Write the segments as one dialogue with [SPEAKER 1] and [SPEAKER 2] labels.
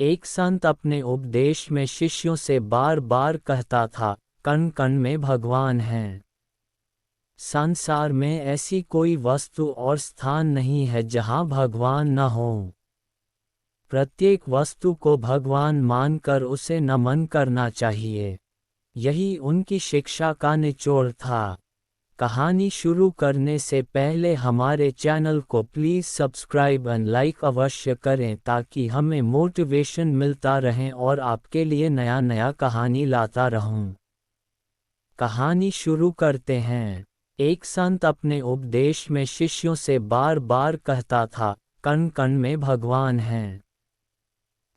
[SPEAKER 1] एक संत अपने उपदेश में शिष्यों से बार बार कहता था, कण कण में भगवान हैं। संसार में ऐसी कोई वस्तु और स्थान नहीं है जहां भगवान न हो। प्रत्येक वस्तु को भगवान मानकर उसे नमन करना चाहिए। यही उनकी शिक्षा का निचोड़ था। कहानी शुरू करने से पहले हमारे चैनल को प्लीज़ सब्सक्राइब एंड लाइक अवश्य करें ताकि हमें मोटिवेशन मिलता रहे और आपके लिए नया नया कहानी लाता रहूं। कहानी शुरू करते हैं। एक संत अपने उपदेश में शिष्यों से बार बार कहता था, कण कण में भगवान हैं।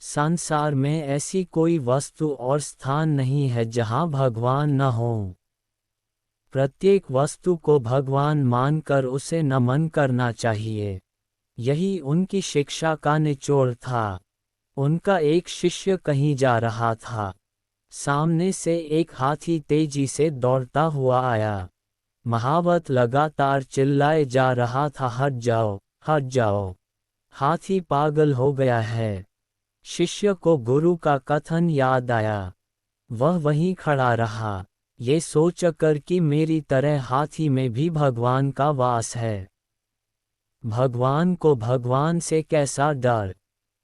[SPEAKER 1] संसार में ऐसी कोई वस्तु और स्थान नहीं है जहां भगवान न हो। प्रत्येक वस्तु को भगवान मानकर उसे नमन करना चाहिए। यही उनकी शिक्षा का निचोड़ था। उनका एक शिष्य कहीं जा रहा था। सामने से एक हाथी तेजी से दौड़ता हुआ आया। महावत लगातार चिल्लाए जा रहा था, हट जाओ, हट जाओ, हाथी पागल हो गया है। शिष्य को गुरु का कथन याद आया। वह वहीं खड़ा रहा, ये सोचकर कि मेरी तरह हाथी में भी भगवान का वास है। भगवान को भगवान से कैसा डर।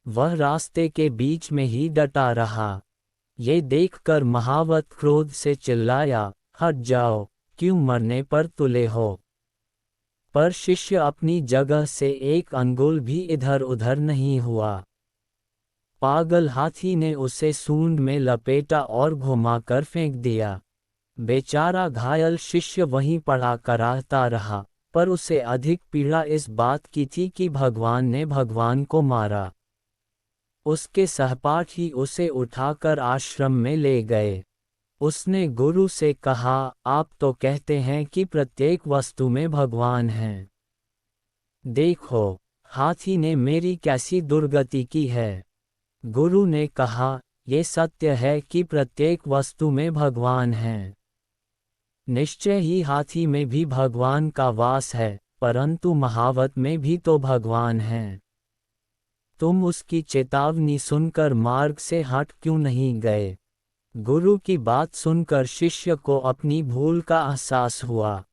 [SPEAKER 1] वह रास्ते के बीच में ही डटा रहा। ये देखकर महावत क्रोध से चिल्लाया, हट जाओ, क्यों मरने पर तुले हो। पर शिष्य अपनी जगह से एक अंगुल भी इधर उधर नहीं हुआ। पागल हाथी ने उसे सूंड में लपेटा और घुमाकर फेंक दिया। बेचारा घायल शिष्य वहीं पड़ा कराहता रहा, पर उसे अधिक पीड़ा इस बात की थी कि भगवान ने भगवान को मारा। उसके सहपाठी उसे उठाकर आश्रम में ले गए। उसने गुरु से कहा, आप तो कहते हैं कि प्रत्येक वस्तु में भगवान हैं। देखो, हाथी ने मेरी कैसी दुर्गति की है। गुरु ने कहा, ये सत्य है कि प्रत्येक वस्तु में भगवान हैं। निश्चय ही हाथी में भी भगवान का वास है, परंतु महावत में भी तो भगवान हैं। तुम उसकी चेतावनी सुनकर मार्ग से हट क्यों नहीं गए। गुरु की बात सुनकर शिष्य को अपनी भूल का एहसास हुआ।